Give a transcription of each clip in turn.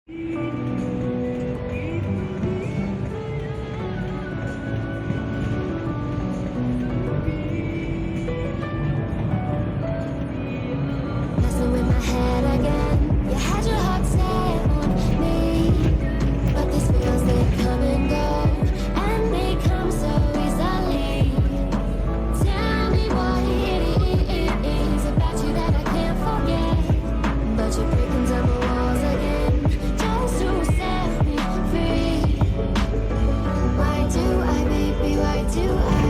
Messing with my head again. You had your heart set on me, but these feels they come and go, and they come so easily. Tell me what it is about you that I can't forget, but you're breaking down the walls again just to set me free. Why do I, baby? Why do I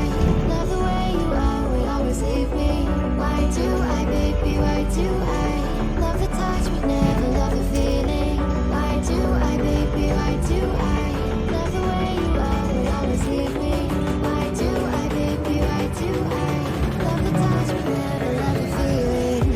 love the way you are? We always leave me. Why do I, baby? Why do I love the touch but never love the feeling? Why do I, baby? Why do I love the way you are? We always leave me. Why do I, baby? Why do I love the touch but never love the feeling?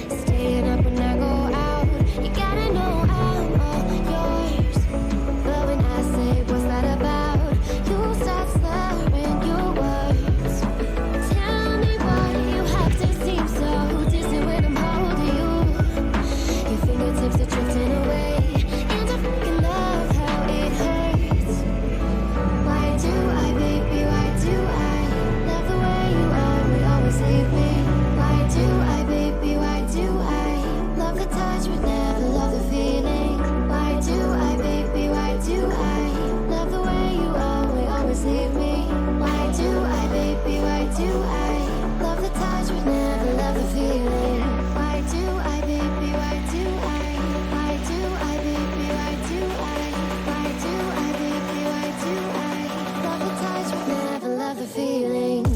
Staying up when I go out, you gotta know I'm all yours. But when I say what's that about, you start slurring your words. Tell me why you have to seem so distant when I'm holding you. Your fingertips are drifting away, and I fucking love how it hurts. Why do I, baby, why do I love the way you are? We always leave me. Why do I, baby, why do I love the touch but never love the feeling? Why do I, baby, why do I love the way you are? We always leave me. Why do I, baby, why do I love the touch but never love the feeling? Why do I, baby, why do I? Why do I, baby, why do I? Why do I, baby, why do I love the touch but never love the feeling?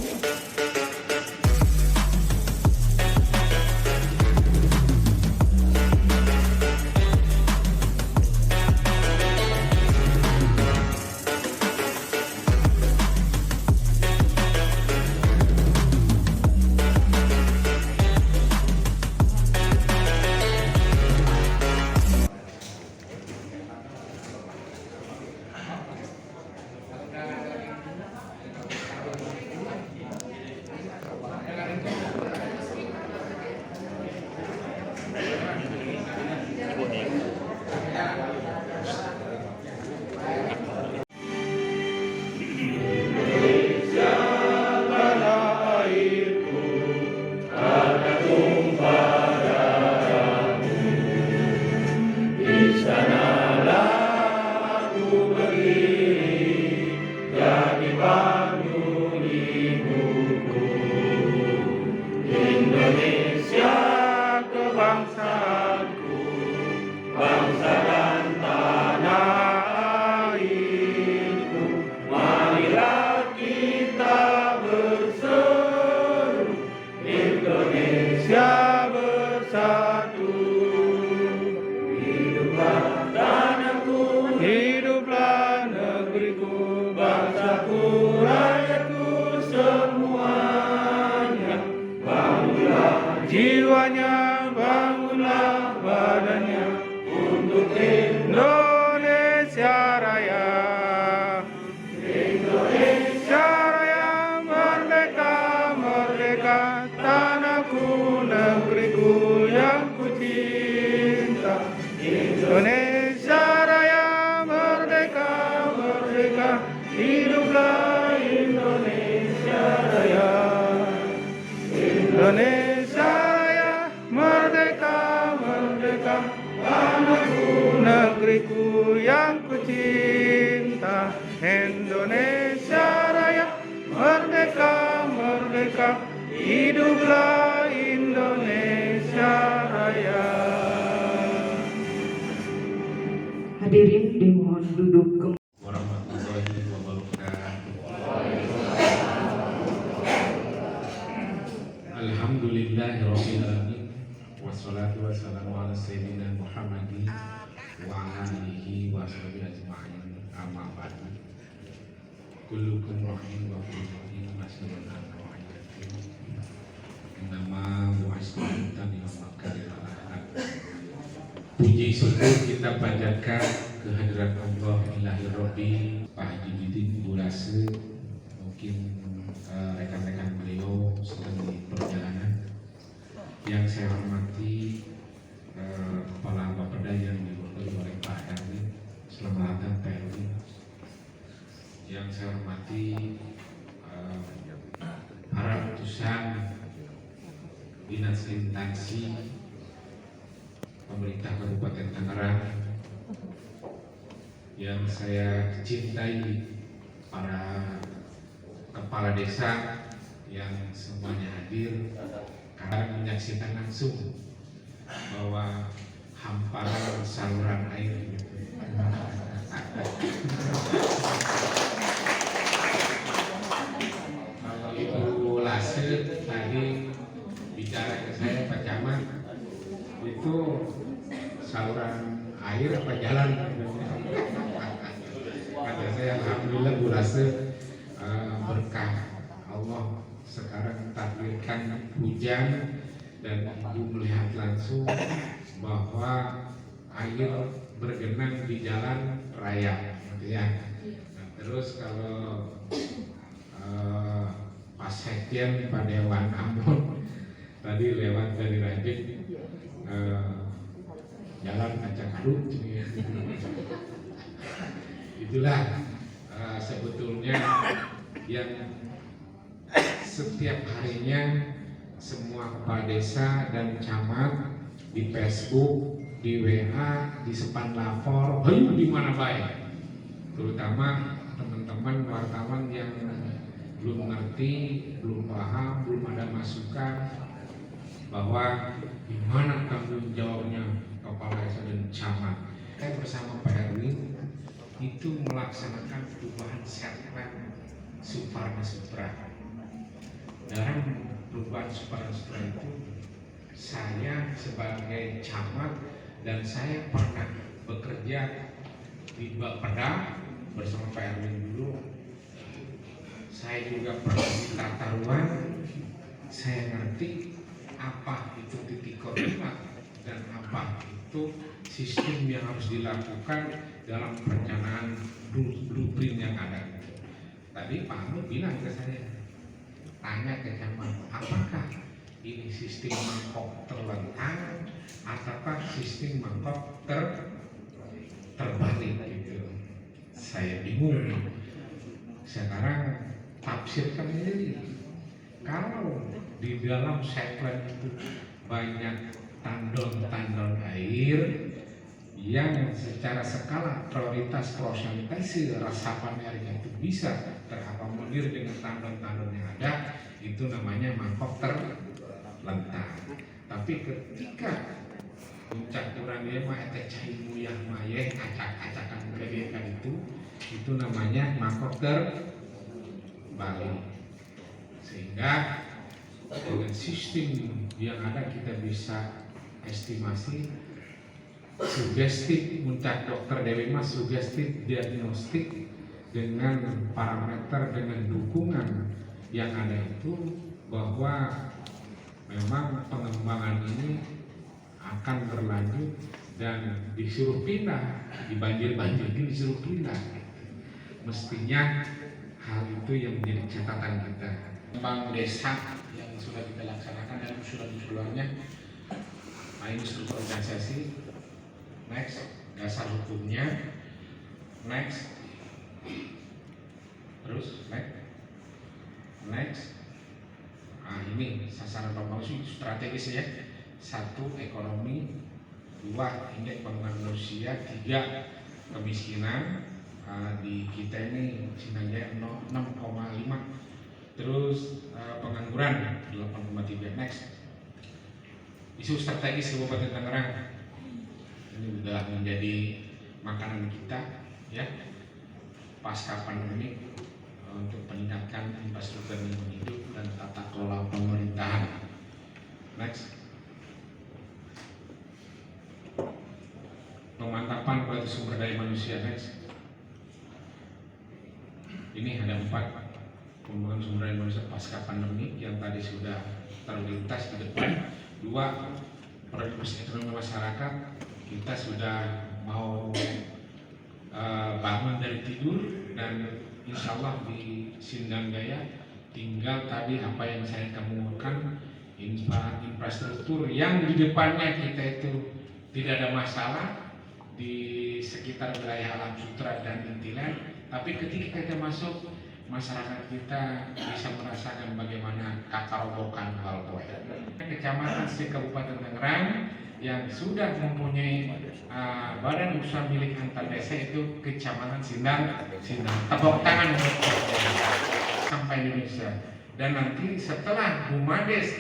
Indonesia kebangsaanku, bangsa dan tanah airku. Marilah kita berseru, Indonesia bersatu. Hiduplah tanahku, hiduplah negeriku, bangsaku, rakyatku semuanya. Bangunlah jiwanya, bangunlah badannya untuk Indonesia Raya. Indonesia Raya, merdeka, merdeka, tanahku, negeriku yang ku cinta. Indonesia Raya, merdeka, merdeka, hiduplah Indonesia Raya. Indonesia Raya, Merdeka, hiduplah Indonesia Raya. Hadirin dimohon duduk kembali. Warahmatullahi wabarakatuh. Alhamdulillahirabbil alamin. Wassalatu wassalamu ala sayyidina Muhammadin wa ala alihi wa sahbihi ajma'in. Amma ba'du. Kullukum rahim wa kullukum mas'ulun an ra'iyatin. Nama bu'astu tani wa makarir al-ahad. Puji syukur kita panjatkan kehadirat Allah Ilahi Rabbi Pak Haji Didin Burase. Mungkin rekan-rekan beliau sedang di perjalanan. Yang saya hormati Kepala Bapeda yang diwakili oleh Pak Erwin. Selamat datang Pak Erwin. Yang saya hormati para utusan dinas instansi pemerintah Kabupaten Tangerang, yang saya cintai para kepala desa yang semuanya hadir karena menyaksikan langsung bahwa hamparan saluran air kalau Ibu Lase tadi bicara ke saya Pak Camat, itu saluran air apa jalan? Kata saya alhamdulillah Bu Lase, berkah Allah sekarang takdirkan hujan dan Ibu melihat langsung bahwa air bergenang di jalan raya, gitu ya. Nah, terus kalau Pak Sekjen Pak Dewan Ambon tadi lewat dari Rajin, jalan acak aduk. Itulah sebetulnya yang setiap harinya semua kepala desa dan camat di Facebook, di WA, di sepan lapor, ayo di mana baik, terutama teman-teman wartawan yang belum ngerti, belum paham, belum ada masukan bahwa di mana tanggung jawabnya kepala desa dan camat. Saya bersama Pak Erwin itu melaksanakan perubahan serpent Suparna Sutra. Dalam perubahan Suparna Sutra itu saya sebagai camat dan saya pernah bekerja di Bapeda bersama Pak Erwin dulu. Saya juga pernah di tata ruang. Saya ngerti apa itu titik koordinat dan apa itu sistem yang harus dilakukan dalam perencanaan blueprint yang ada. Tadi Pak Ahmad bilang ke saya, tanya ke camat, apakah ini sistem mangkok terlentang ataukah sistem mangkok terbalik gitu. Saya bingung. Sekarang tafsirkan sendiri. Kalau di dalam seklen itu banyak tandon-tandon air yang secara skala prioritas prosentase resapan airnya itu bisa terakomodir dengan tandon-tandon yang ada, itu namanya mangkok terlentang. Tapi ketika puncak kurangnya mah eta cai muyah mayeh acak-acakan kegiatan itu namanya mangkok terbalik. Sehingga dengan sistem yang ada kita bisa estimasi sugestif, muncak dokter Dewi Mas sugestif diagnostik dengan parameter, dengan dukungan yang ada itu bahwa memang pengembangan ini akan berlanjut dan disuruh pindah, di banjir-banjir ini disuruh pindah. Mestinya hal itu yang menjadi catatan kita. Bank desa yang sudah kita laksanakan dan usulan-usulannya, ini struktur organisasi, next dasar hukumnya, next terus next ini sasaran pembangunan strategis ya. 1 ekonomi, 2 indeks pembangunan manusia, 3 kemiskinan. Di kita ini Cinanjaya 6,5 Terus pengangguran 8,3. Next. Isu strategis Kabupaten Tangerang. Ini sudah menjadi makanan kita ya pasca pandemi untuk meningkatkan infrastruktur lingkungan hidup dan tata kelola pemerintahan. Next. Pemantapan kualitas sumber daya manusia. Next. Ini ada 4 pembangunan sumber daya manusia pasca pandemi yang tadi sudah terlintas di depan. 2, produktivitas ekonomi masyarakat. Kita sudah mau bangun dari tidur dan insya Allah di Sindang Jaya tinggal tadi apa yang saya kemukakan, infrastruktur yang di depannya kita itu tidak ada masalah di sekitar wilayah Alam Sutra dan Intilan, tapi ketika kita masuk masyarakat kita bisa merasakan bagaimana kakarobokan Walpoe. Kecamatan Kabupaten Tangerang yang sudah mempunyai badan usaha milik antar desa itu Kecamatan Sindang. Tepuk tangan untuk sampai Indonesia. Dan nanti setelah Bumades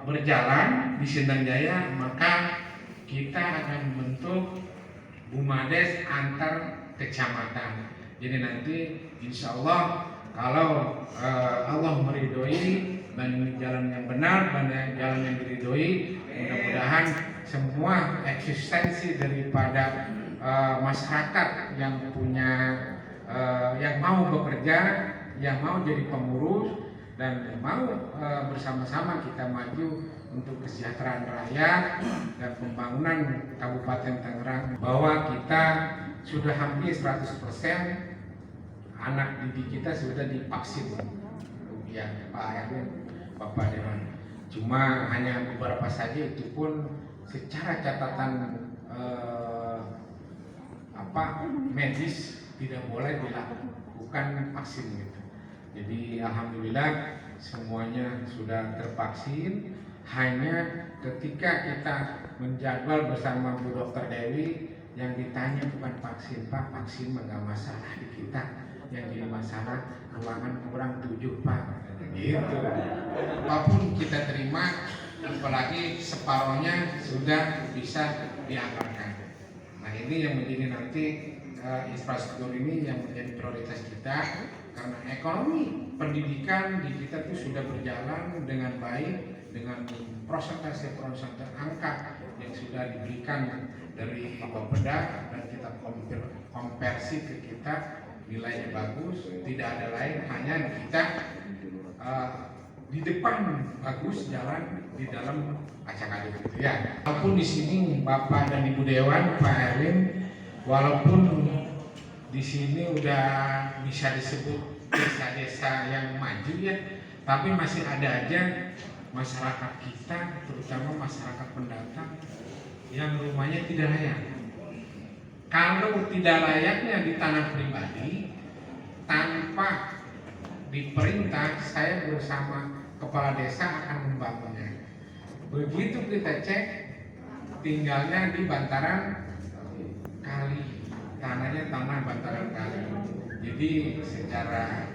berjalan di Sindang Jaya, maka kita akan membentuk Bumades antar kecamatan. Jadi nanti insya Allah kalau Allah meridhoi dan jalan yang benar dan jalan yang diridhoi, mudah-mudahan semua eksistensi daripada masyarakat yang punya yang mau bekerja, yang mau jadi pengurus dan mau bersama-sama kita maju untuk kesejahteraan rakyat dan pembangunan Kabupaten Tangerang, bahwa kita sudah hampir 100% anak didik kita sudah divaksin. Ya Pak Erwin, Bapak Dewan. Cuma hanya beberapa saja, itu pun secara catatan medis tidak boleh dilakukan vaksin gitu. Jadi alhamdulillah semuanya sudah tervaksin. Hanya ketika kita menjadwal bersama Bu Dr. Dewi, yang ditanya bukan vaksin, Pak, vaksin nggak masalah di kita, yang jadi masalah ruangan kurang 7 Pak, gitu. Apapun kita terima, apalagi separohnya sudah bisa dianggarkan. Nah ini yang menjadi nanti infrastruktur ini yang menjadi prioritas kita, karena ekonomi pendidikan di kita itu sudah berjalan dengan baik, dengan prosentase angka yang sudah diberikan dari Bapeda, dan kita konversi ke kita nilainya bagus. Tidak ada lain, hanya kita di depan bagus, jalan di dalam acak-acak gitu ya. Walaupun di sini Bapak dan Ibu Dewan, Pak Erwin, walaupun di sini udah bisa disebut desa-desa yang maju ya, tapi masih ada aja masyarakat kita, terutama masyarakat pendatang yang rumahnya tidak layak. Kalau tidak layaknya di tanah pribadi, tanpa diperintah, saya bersama kepala desa akan membangunnya. Begitu kita cek, tinggalnya di bantaran kali, tanahnya tanah bantaran kali. Jadi secara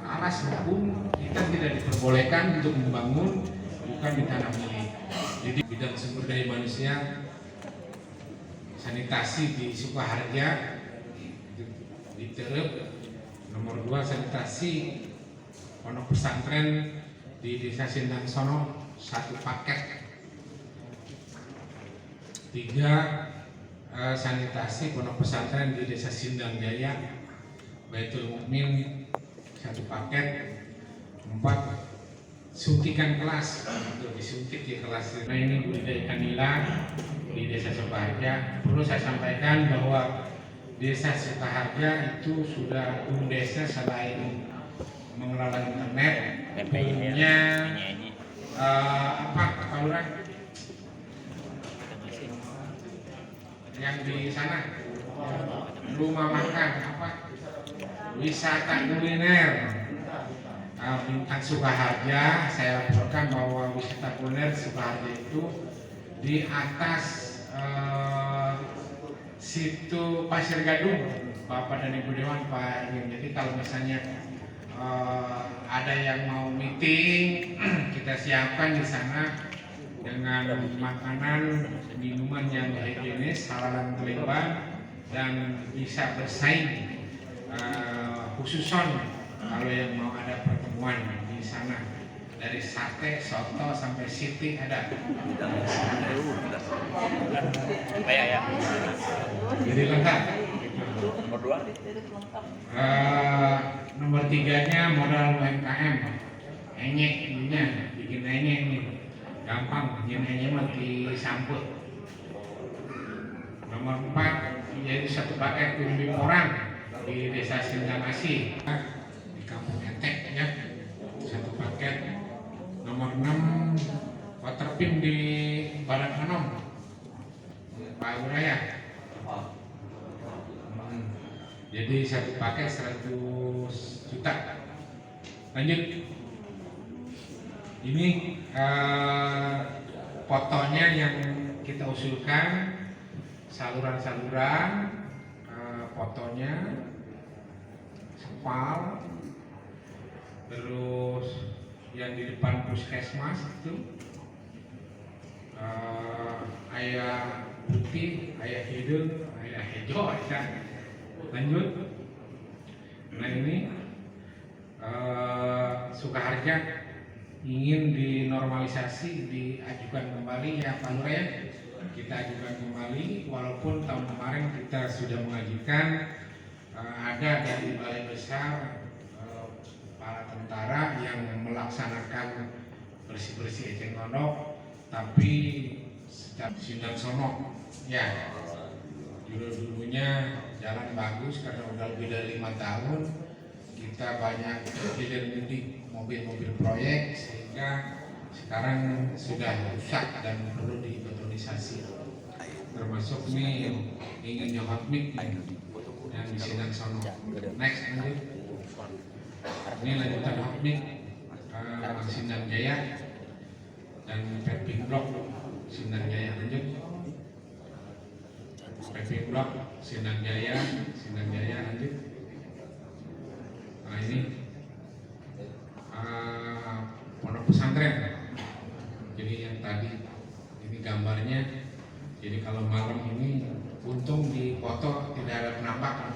alas hukum kita tidak diperbolehkan untuk membangun bukan di tanah milik. Jadi bidang sumber daya manusia, sanitasi di Sukaharja di Terep. Nomor 2 sanitasi pondok pesantren di Desa Sindang Sono 1 paket. 3 sanitasi pondok pesantren di Desa Sindang Jaya Baitul Mukmin 1 paket. 4 suntikan kelas untuk disuntik di kelas. Nah ini budidaya ikan nila di Desa Sukaharja. Perlu saya sampaikan bahwa Desa Sukaharja itu sudah desa selain mengelola internet, punya Pak Lurah yang di sana rumah makan wisata kuliner bintang Sukaharja. Saya laporkan bahwa wisata kuliner Sukaharja itu di atas situ Pasir Gadung, Bapak dan Ibu Dewan, Pak Erwin. Jadi kalau misalnya ada yang mau meeting, kita siapkan di sana dengan makanan, minuman yang higienis, halal dan terlibat, dan bisa bersaing. Khususon kalau yang mau ada pertemuan di sana, dari sate, soto sampai siti ada. Jadi lengkap. Nomor 3-nya modal UMKM. Enyeknya, bikin enyek nih. Gampang, bikin enyek mah disamput. Nomor 4, jadi satu paket bimbing orang di Desa Sindang Asih di Kampung Entek ya, satu paket. Nomor 6, waterpin di Badan Anom Pak Uraya. Jadi satu paket 100 juta. Lanjut. Ini fotonya yang kita usulkan, saluran-saluran, fotonya, spal, terus yang di depan puskesmas itu, ayah putih, ayah hidung, ayah hijau, ya. Lanjut. Nah ini Sukaharja ingin dinormalisasi, diajukan kembali ya Pak Lurah ya. Kita ajukan kembali, walaupun tahun kemarin kita sudah mengajukan, ada dari Balai Besar para tentara yang melaksanakan bersih-bersih eceng gondok, tapi secara Sindang Sono ya, dulunya jalan bagus karena udah lebih dari 5 tahun kita banyak hilir-mudik mobil-mobil proyek, sehingga sekarang sudah rusak dan perlu dibetonisasi. Termasuk nih ingin hotmix yang di Sindang Sono. Next lanjut. Ini lanjutan hotmix Sindang Jaya dan paving block Sindang Jaya. Lanjut. Paving block Sindang Jaya lanjut. Nah ini pondok pesantren. Jadi yang tadi ini gambarnya. Jadi kalau malam ini untung di foto tidak ada penampakan.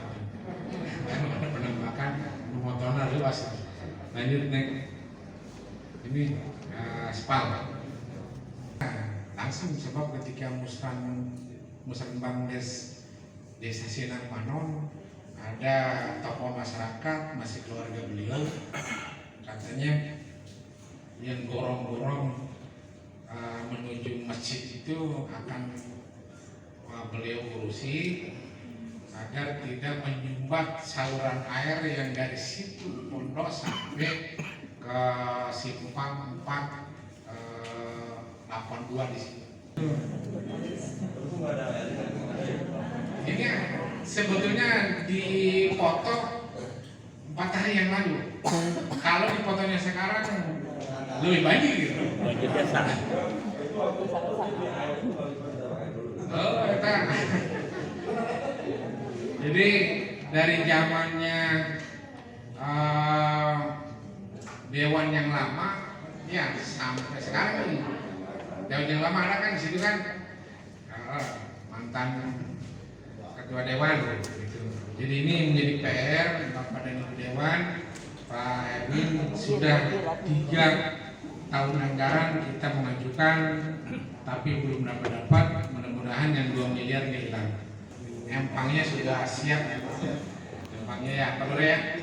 Kalau ada penampakan, motornya luas. Lanjut next. Ini spal. Langsung sebab ketika Musrenbang Desa Sinang Panon ada tokoh masyarakat, masih keluarga beliau, katanya yang gorong-gorong menuju masjid itu akan beliau urusi agar tidak menyumbat saluran air yang dari situ pondok sampai ke simpang 482 di situ. Ini sebetulnya di foto 4 hari yang lalu. Kalau di fotonya sekarang lebih banyak gitu. Oh, eta. Jadi dari zamannya Dewan yang lama ya sampai sekarang nih. Dewan yang lama ada kan di situ kan mantan ketua dewan gitu. Jadi ini menjadi PR Bapak dan Ibu Dewan, Pak Erwin sudah 3 tahun anggaran kita mengajukan tapi belum dapat. Mudah-mudahan yang 2 miliar hilang. Empangnya sudah siap. Empangnya ya, Pak Lurah ya.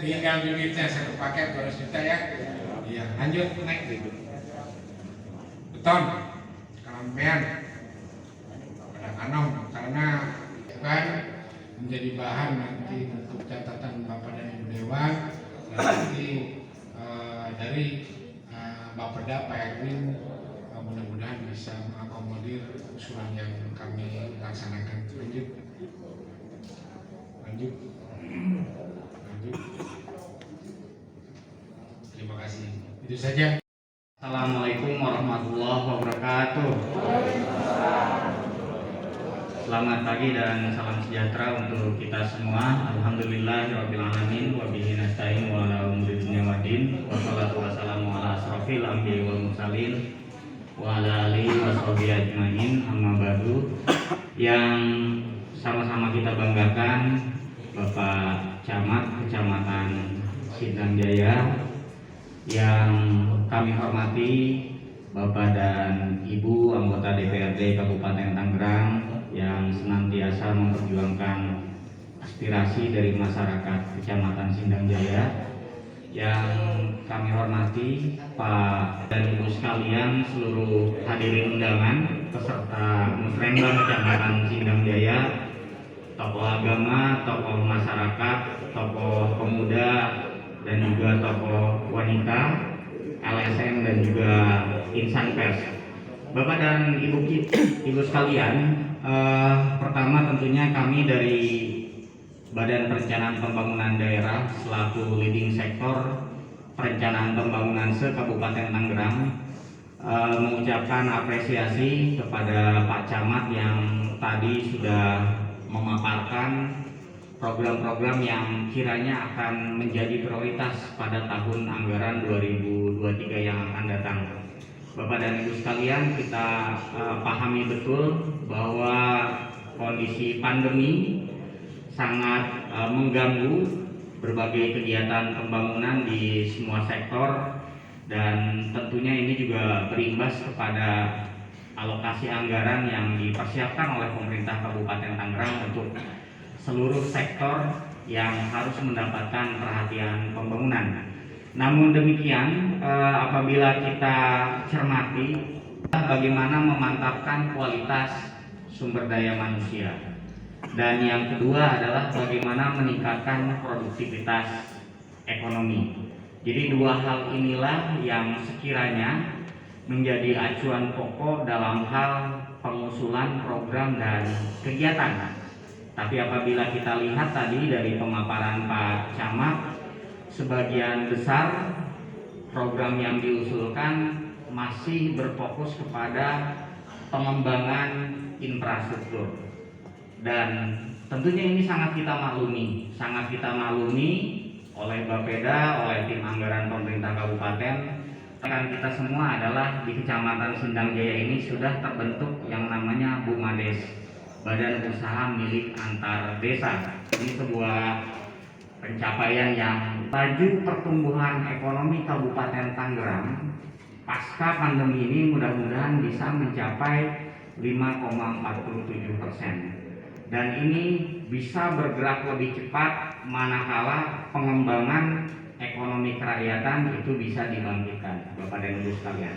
Tinggal bibitnya 1 paket 200 juta ya. Iya, lanjut naik. Beton, kerampean, pada kanom karena kan menjadi bahan nanti untuk catatan Bapak dan Ibu Dewan. Dan nanti dari Bapeda Pak Erwin mudah-mudahan bisa mengakomodir usulan yang kami laksanakan. Lanjut. Terima kasih. Itu saja. Assalamualaikum warahmatullahi wabarakatuh. Selamat pagi dan salam sejahtera untuk kita semua. Alhamdulillahirabbil alamin wa bihi nasta'in wa ala umuri dunya waddin. asrafil anbiya'i wal mursalin wa ala alihi washabihi ajmain, amma ba'du. Yang sama-sama kita banggakan Bapak Camat Kecamatan Sindang Jaya, yang kami hormati Bapak dan Ibu anggota DPRD Kabupaten Tangerang yang senantiasa memperjuangkan aspirasi dari masyarakat Kecamatan Sindang Jaya, yang kami hormati Pak dan Ibu sekalian, seluruh hadirin undangan peserta Musrembang Kecamatan Sindang Jaya, tokoh agama, tokoh masyarakat, tokoh pemuda, dan juga tokoh wanita, LSM, dan juga insan pers. Bapak dan Ibu sekalian, pertama tentunya kami dari Badan Perencanaan Pembangunan Daerah selaku leading sektor perencanaan pembangunan se-Kabupaten Tangerang mengucapkan apresiasi kepada Pak Camat yang tadi sudah memaparkan program-program yang kiranya akan menjadi prioritas pada tahun anggaran 2023 yang akan datang. Bapak dan Ibu sekalian, kita pahami betul bahwa kondisi pandemi sangat mengganggu berbagai kegiatan pembangunan di semua sektor, dan tentunya ini juga berimbas kepada alokasi anggaran yang dipersiapkan oleh pemerintah Kabupaten Tangerang untuk seluruh sektor yang harus mendapatkan perhatian pembangunan. Namun demikian, apabila kita cermati bagaimana memantapkan kualitas sumber daya manusia, dan yang kedua adalah bagaimana meningkatkan produktivitas ekonomi. Jadi dua hal inilah yang sekiranya menjadi acuan pokok dalam hal pengusulan program dan kegiatan. Tapi apabila kita lihat tadi dari pemaparan Pak Camat, sebagian besar program yang diusulkan masih berfokus kepada pengembangan infrastruktur. Dan tentunya ini sangat kita maklumi oleh Bapeda, oleh tim anggaran pemerintah kabupaten. Rekan kita semua adalah di Kecamatan Sindang Jaya ini sudah terbentuk yang namanya BUMADES, Badan Usaha Milik Antar Desa. Ini sebuah pencapaian yang laju pertumbuhan ekonomi Kabupaten Tangerang pasca pandemi ini mudah-mudahan bisa mencapai 5,47%. Dan ini bisa bergerak lebih cepat manakala pengembangan ekonomi kerakyatan itu bisa dibangkitkan, Bapak dan Ibu sekalian.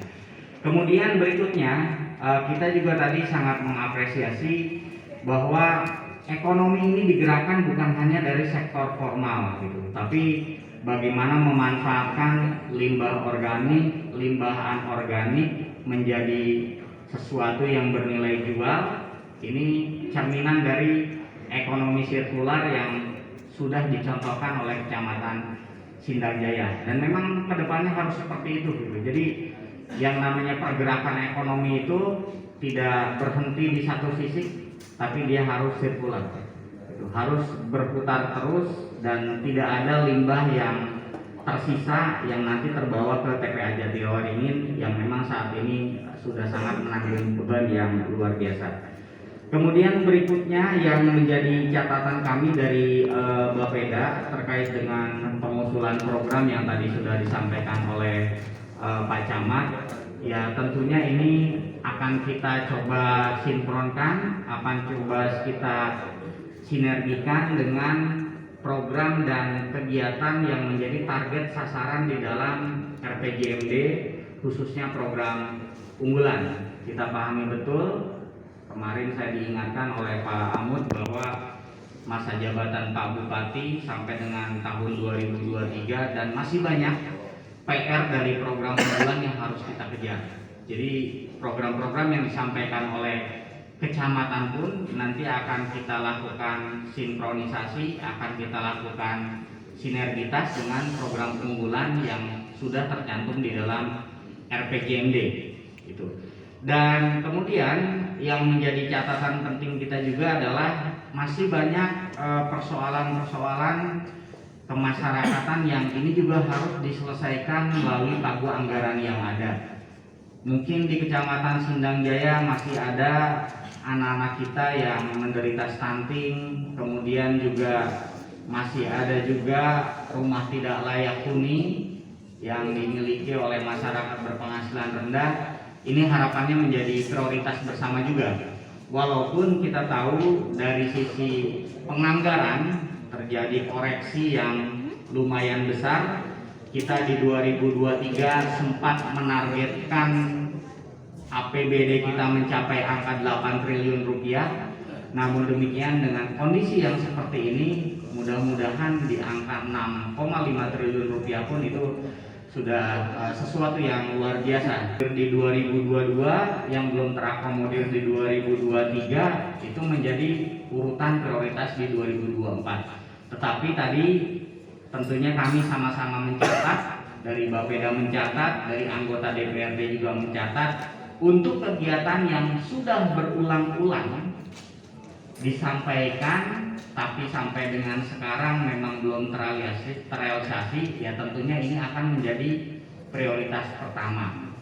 Kemudian berikutnya, kita juga tadi sangat mengapresiasi bahwa ekonomi ini digerakkan bukan hanya dari sektor formal gitu, tapi bagaimana memanfaatkan limbah organik, limbah anorganik menjadi sesuatu yang bernilai jual. Ini cerminan dari ekonomi sirkular yang sudah dicontohkan oleh Kecamatan Sindang Jaya, dan memang kedepannya harus seperti itu gitu. Jadi yang namanya pergerakan ekonomi itu tidak berhenti di satu sisi, tapi dia harus sirkular, gitu. Harus berputar terus dan tidak ada limbah yang tersisa yang nanti terbawa ke TPA Jatiwaringin yang memang saat ini sudah sangat menanggung beban yang luar biasa. Kemudian berikutnya yang menjadi catatan kami dari Bapeda terkait dengan pengusulan program yang tadi sudah disampaikan oleh Pak Camat, ya tentunya ini akan kita coba sinkronkan, akan coba kita sinergikan dengan program dan kegiatan yang menjadi target sasaran di dalam RPJMD, khususnya program unggulan. Kita pahami betul. Kemarin saya diingatkan oleh Pak Amud bahwa masa jabatan Pak Bupati sampai dengan tahun 2023 dan masih banyak PR dari program unggulan yang harus kita kejar. Jadi program-program yang disampaikan oleh kecamatan pun nanti akan kita lakukan sinkronisasi, akan kita lakukan sinergitas dengan program unggulan yang sudah tercantum di dalam RPJMD itu. Dan kemudian yang menjadi catatan penting kita juga adalah masih banyak persoalan-persoalan kemasyarakatan yang ini juga harus diselesaikan melalui pagu anggaran yang ada. Mungkin di Kecamatan Sindang Jaya masih ada anak-anak kita yang menderita stunting, kemudian juga masih ada juga rumah tidak layak huni yang dimiliki oleh masyarakat berpenghasilan rendah. Ini harapannya menjadi prioritas bersama juga. Walaupun kita tahu dari sisi penganggaran terjadi koreksi yang lumayan besar. Kita di 2023 sempat menargetkan APBD kita mencapai angka 8 triliun rupiah. Namun demikian dengan kondisi yang seperti ini, mudah-mudahan di angka 6,5 triliun rupiah pun itu sudah sesuatu yang luar biasa. Di 2022 yang belum terakomodir di 2023 itu menjadi urutan prioritas di 2024. Tetapi tadi tentunya kami sama-sama mencatat, dari Bapeda mencatat, dari anggota DPRD juga mencatat, untuk kegiatan yang sudah berulang-ulang disampaikan tapi sampai dengan sekarang memang belum terrealisasi, ya tentunya ini akan menjadi prioritas pertama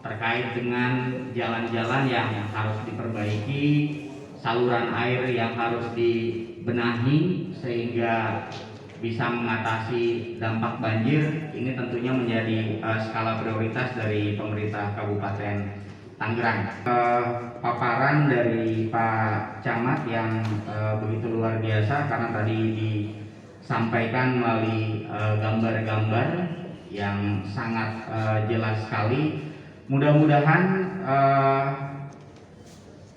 terkait dengan jalan-jalan yang harus diperbaiki, saluran air yang harus dibenahi sehingga bisa mengatasi dampak banjir. Ini tentunya menjadi skala prioritas dari pemerintah Kabupaten Tangerang. Paparan dari Pak Camat yang begitu luar biasa karena tadi disampaikan melalui gambar-gambar yang sangat jelas sekali. Mudah-mudahan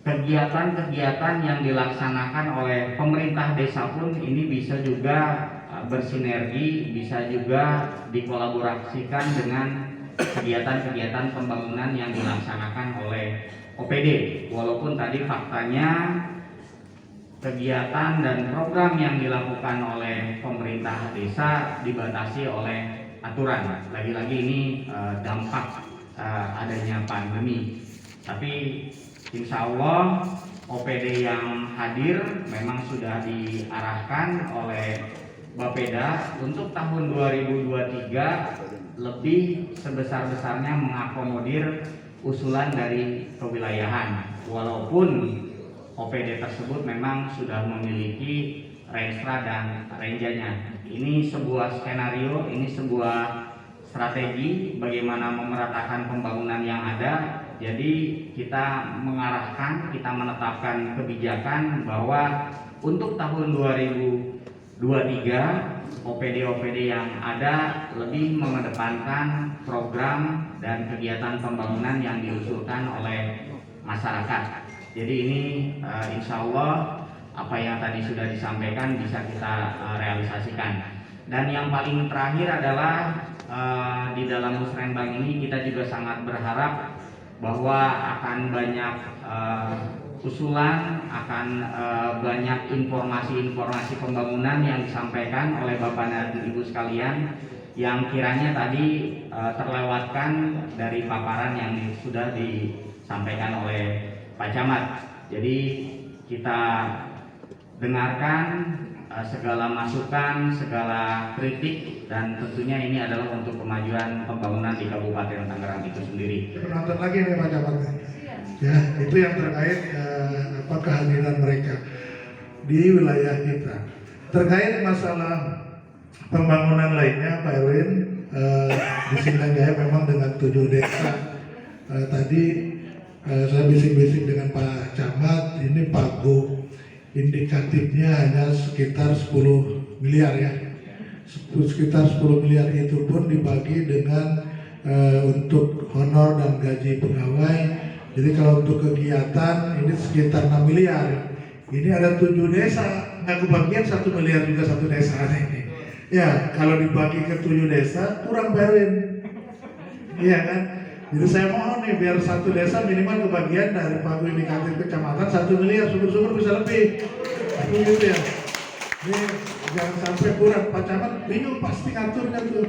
kegiatan-kegiatan yang dilaksanakan oleh pemerintah desa pun ini bisa juga bersinergi, bisa juga dikolaborasikan dengan kegiatan-kegiatan pembangunan yang dilaksanakan oleh OPD. Walaupun tadi faktanya kegiatan dan program yang dilakukan oleh pemerintah desa dibatasi oleh aturan. Lagi-lagi ini dampak adanya pandemi. Tapi insya Allah OPD yang hadir memang sudah diarahkan oleh Bapeda untuk tahun 2023 lebih sebesar-besarnya mengakomodir usulan dari kewilayahan. Walaupun OPD tersebut memang sudah memiliki renstra dan renjanya. Ini sebuah skenario, ini sebuah strategi bagaimana memeratakan pembangunan yang ada. Jadi kita mengarahkan, kita menetapkan kebijakan bahwa untuk tahun 2023 OPD-OPD yang ada lebih mengedepankan program dan kegiatan pembangunan yang diusulkan oleh masyarakat. Jadi ini insya Allah apa yang tadi sudah disampaikan bisa kita realisasikan. Dan yang paling terakhir adalah di dalam musrenbang ini kita juga sangat berharap bahwa akan banyak usulan, akan banyak informasi-informasi pembangunan yang disampaikan oleh Bapak dan Ibu sekalian yang kiranya tadi terlewatkan dari paparan yang sudah disampaikan oleh Pak Camat. Jadi kita dengarkan segala masukan, segala kritik, dan tentunya ini adalah untuk kemajuan pembangunan di Kabupaten Tangerang itu sendiri. Penonton lagi nih Pak Camat. Ya, itu yang terkait kehadiran mereka di wilayah kita. Terkait masalah pembangunan lainnya, Pak Erwin, di Sindang Jaya memang dengan 7 desa. Tadi saya bisik-bisik dengan Pak Camat, ini pagu indikatifnya hanya sekitar 10 miliar ya. Sekitar 10 miliar itu pun dibagi dengan untuk honor dan gaji pegawai. Jadi kalau untuk kegiatan ini sekitar 6 miliar. Ini ada 7 desa, nggak kebagian 1 miliar juga satu desa ini. Ya, kalau dibagi ke 7 desa kurang Berwin. Iya kan? Jadi saya mohon nih biar satu desa minimal kebagian dari pagu indikatif kecamatan 1 miliar, syukur-syukur bisa lebih. Itu gitu ya. Ini jangan sampai kurang. Pak Camat bingung pasti ngaturnya tuh.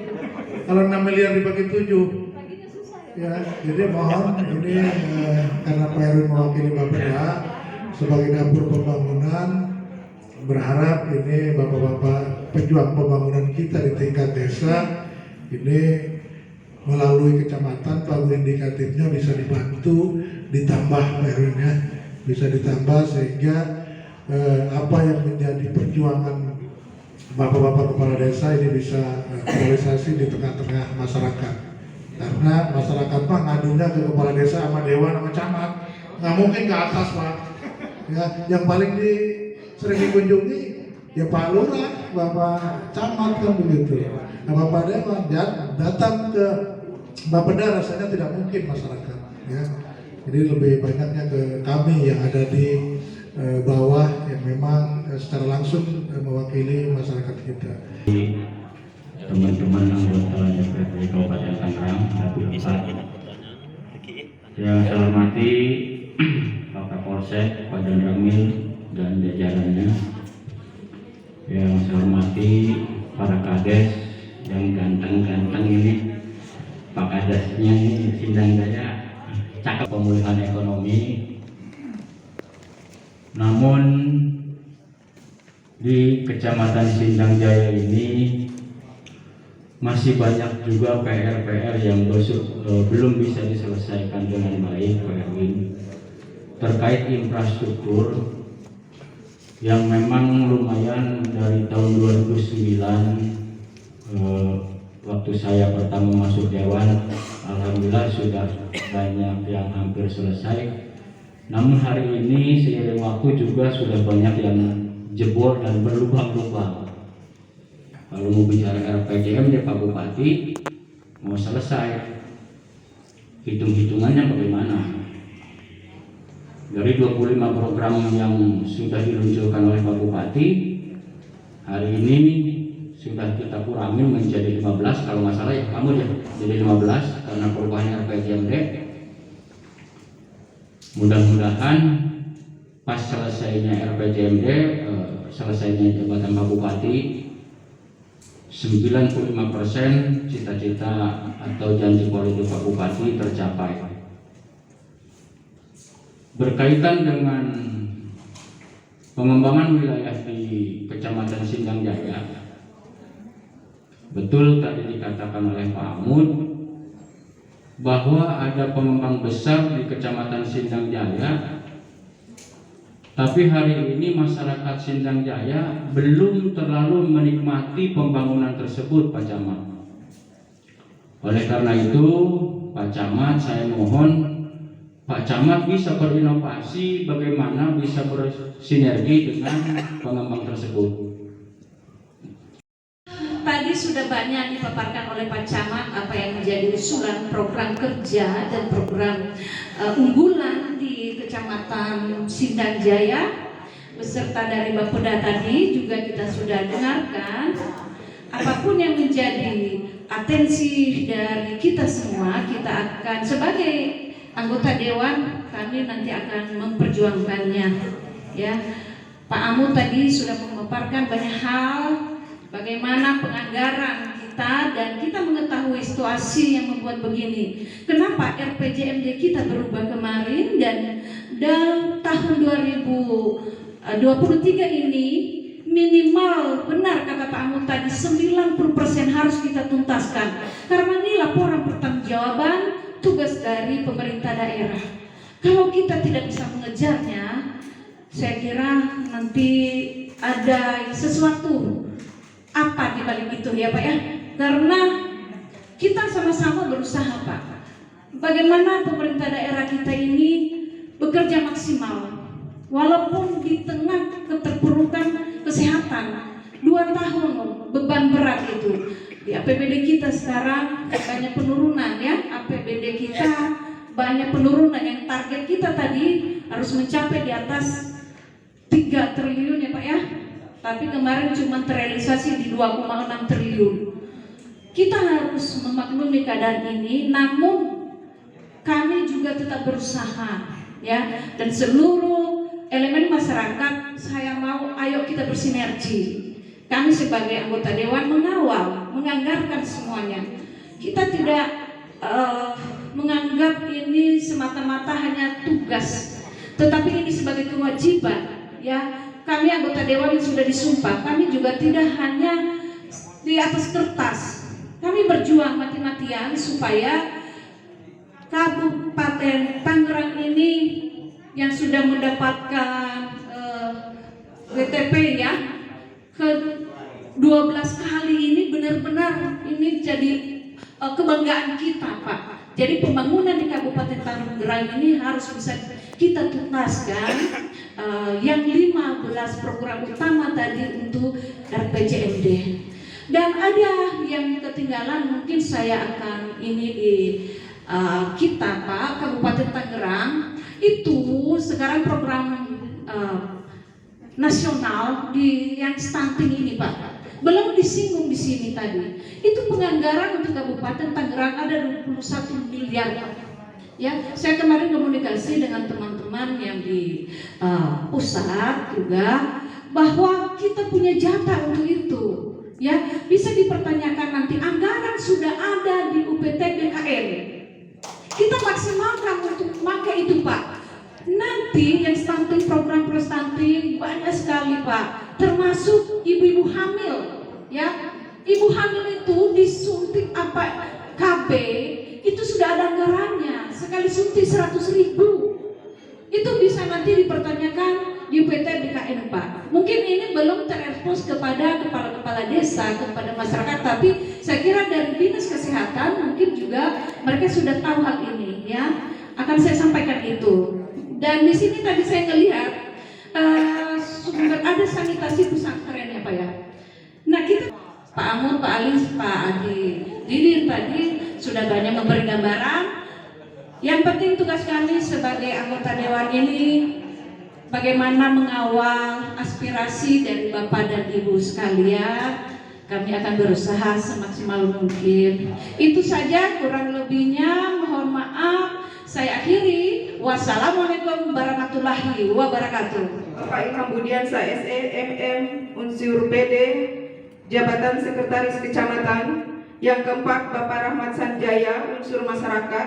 Kalau 6 miliar dibagi 7. Ya, jadi mohon ini karena Pak Erwin mewakili Bapeda sebagai dapur pembangunan, berharap ini bapak-bapak pejuang pembangunan kita di tingkat desa ini melalui kecamatan, pagu indikatifnya bisa dibantu, ditambah Pak Erwin ya, bisa ditambah sehingga apa yang menjadi perjuangan bapak-bapak kepala desa ini bisa realisasi di tengah-tengah masyarakat. Karena masyarakat Pak ngadunya ke kepala desa sama dewan sama camat, nggak mungkin ke atas Pak. Ya, yang paling sering dikunjungi ya Pak Lurah, Bapak Camat kan begitu. Nah, Bapak Dewan datang ke Bapeda rasanya tidak mungkin masyarakat. Ya, jadi lebih banyaknya ke kami yang ada di bawah yang memang secara langsung mewakili masyarakat kita. Teman-teman anggota DPRD Kabupaten Tangerang, yang saya hormati Pak Kapolsek, Pak Dan Ramil dan jajarannya, yang saya hormati para kades yang ganteng-ganteng ini, Pak Kadesnya ini Sindang Jaya, cakep pemulihan ekonomi. Namun di Kecamatan Sindang Jaya ini masih banyak juga PR-PR yang belum bisa diselesaikan dengan baik, Pak Erwin, terkait infrastruktur yang memang lumayan. Dari tahun 2009 waktu saya pertama masuk dewan, alhamdulillah sudah banyak yang hampir selesai. Namun hari ini seiring waktu juga sudah banyak yang jebol dan berlubang-lubang. Kalau mau bicara RPJM ya Pak Bupati mau selesai, hitung-hitungannya bagaimana? Dari 25 program yang sudah diluncurkan oleh Pak Bupati, hari ini sudah kita kurangi menjadi 15 kalau nggak salah ya, kamu ya, jadi 15 karena perubahan RPJMD. Mudah-mudahan pas selesainya RPJMD, selesainya jabatan Pak Bupati, 95% cita-cita atau janji politik Pak Bupati tercapai. Berkaitan dengan pengembangan wilayah di Kecamatan Sindang Jaya, betul tadi dikatakan oleh Pak Amud bahwa ada pengembang besar di Kecamatan Sindang Jaya, tapi hari ini masyarakat Sindang Jaya belum terlalu menikmati pembangunan tersebut, Pak Camat. Oleh karena itu, Pak Camat, saya mohon Pak Camat bisa berinovasi bagaimana bisa bersinergi dengan pengembang tersebut. Tadi sudah banyak dipaparkan oleh Pak Camat apa yang menjadi usulan program kerja dan program unggulan di Kecamatan Sindang Jaya beserta dari Bapeda tadi juga kita sudah dengarkan. Apapun yang menjadi atensi dari kita semua, kita akan sebagai anggota dewan kami nanti akan memperjuangkannya. Ya, Pak Amu tadi sudah memaparkan banyak hal. Bagaimana penganggaran kita dan kita mengetahui situasi yang membuat begini. Kenapa RPJMD kita berubah kemarin dan tahun 2023 ini minimal benar kata Pak Amun tadi 90% harus kita tuntaskan. Karena ini laporan pertanggungjawaban tugas dari pemerintah daerah. Kalau kita tidak bisa mengejarnya, saya kira nanti ada sesuatu apa di balik itu ya Pak ya, karena kita sama-sama berusaha Pak. Bagaimana pemerintah daerah kita ini bekerja maksimal, walaupun di tengah keterpurukan kesehatan 2 tahun beban berat itu di APBD kita sekarang banyak penurunan ya, APBD kita banyak penurunan yang target kita tadi harus mencapai di atas 3 triliun ya Pak ya. Tapi kemarin cuma terrealisasi di 2,6 triliun. Kita harus memaklumi keadaan ini, namun kami juga tetap berusaha, ya. Dan seluruh elemen masyarakat, saya mau, ayo kita bersinergi. Kami sebagai anggota dewan mengawal, menganggarkan semuanya. Kita tidak menganggap ini semata-mata hanya tugas, tetapi ini sebagai kewajiban, ya. kami anggota dewan yang sudah disumpah, kami juga tidak hanya di atas kertas. Kami berjuang mati-matian supaya Kabupaten Tangerang ini yang sudah mendapatkan WTP ya ke 12 kali ini benar-benar ini jadi kebanggaan kita, Pak. Jadi pembangunan di Kabupaten Tangerang ini harus bisa kita tuntaskan yang 15 program utama tadi untuk RPJMD. Dan ada yang ketinggalan, mungkin saya akan ini di kita, Pak, Kabupaten Tangerang itu sekarang program nasional di yang stunting ini, Pak, belum disinggung di sini tadi. Itu penganggaran untuk Kabupaten Tangerang ada 21 miliar. Ya, saya kemarin komunikasi dengan teman-teman yang di pusat juga bahwa kita punya jatah untuk itu. Ya, bisa dipertanyakan nanti anggaran sudah ada di UPT BKN. Kita maksimalkan untuk pakai itu, Pak. Nanti yang stunting, program pro stunting banyak sekali, Pak, termasuk ibu-ibu hamil, ya. Ibu hamil itu disuntik apa KB itu sudah ada anggarannya, sekali suntik 100.000. Itu bisa nanti dipertanyakan di UPT BKN, Pak. Mungkin ini belum terekspos kepada kepala-kepala desa, kepada masyarakat, tapi saya kira dari Dinas Kesehatan mungkin juga mereka sudah tahu hal ini, ya. Akan saya sampaikan itu. Dan di sini tadi saya melihat sumber ada sanitasi pesantren ya, Pak ya. Nah, kita Pak Amur, Pak Alis, Pak Adi Didin tadi sudah banyak memberi gambaran. Yang penting tugas kami sebagai anggota dewan ini bagaimana mengawal aspirasi dari Bapak dan Ibu sekalian. Kami akan berusaha semaksimal mungkin. Itu saja, kurang lebihnya mohon maaf. Saya akhiri. Wassalamualaikum warahmatullahi wabarakatuh. Bapak Ilham Budiansa SE MM Unsur PD Jabatan Sekretaris Kecamatan. Yang keempat Bapak Rahmat Sanjaya Unsur Masyarakat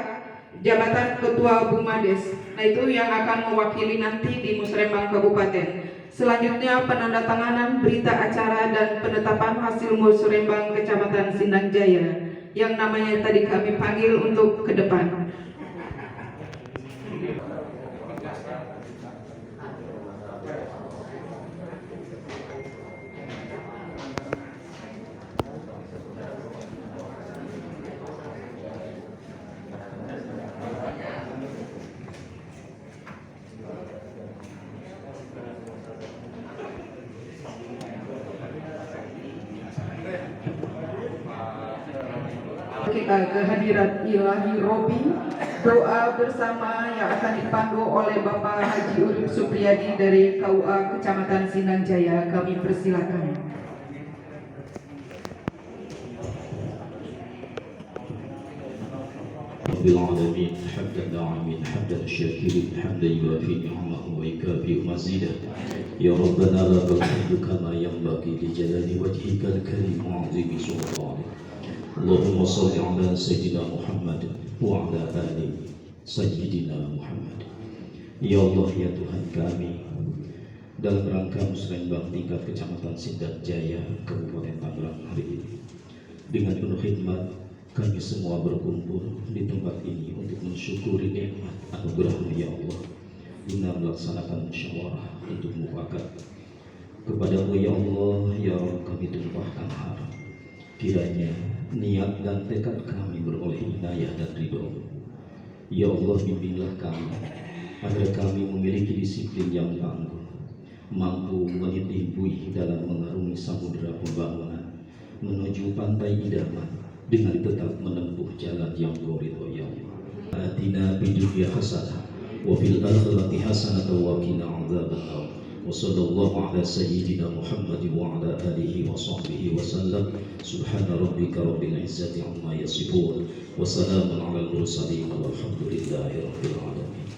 Jabatan Ketua Bumades. Nah, itu yang akan mewakili nanti di Musrembang Kabupaten. Selanjutnya penandatanganan berita acara dan penetapan hasil Musrembang Kecamatan Sindang Jaya yang namanya tadi kami panggil untuk ke depan. Kehadiran Ilahi Robi, doa bersama yang akan dipandu oleh Bapak Haji Urip Supriyadi dari KUA Kecamatan Sindang Jaya. Kami persilakan. Rabbil alamin hamdan na'imin hamdan syakirin hamdan yuafi ni'amahu wa yukafi mazidah. Ya Rabbana lakal hamdu kama yanbaghi li jalali wajhikal karim wa 'azimi sultanik. Allahumma salli ala Sayyidina Muhammad wa ala ali Sayyidina Muhammad. Ya Allah, ya Tuhan kami, dalam rangka Musrembang tingkat Kecamatan Sindang Jaya, Kabupaten Tangerang hari ini, dengan penuh khidmat kami semua berkumpul di tempat ini untuk mensyukuri nikmat anugerah-Mu ya Allah, guna melaksanakan musyawarah untuk mufakat. Kepada-Mu ya Allah, ya Rabb, kami tumpahkan harap kiranya niat dan tekad kami beroleh inayah dan ridho-Mu. Ya Allah, bimbinglah kami agar kami memiliki disiplin yang tangguh, mampu menitih buih dalam mengarungi samudera pembangunan menuju pantai idaman dengan tetap menempuh jalan yang Kau ridho ya Allah. Atina fid dunya hasanah wa fil akhirati hasanah wa qina adzabannar. Wa sallallahu ala sayyidina Muhammad wa ala alihi wa sahbihi wa sallam. Subhana rabbika rabbil izzati amma yasifun wa salamun ala al mursalin walhamdulillahi rabbil alamin.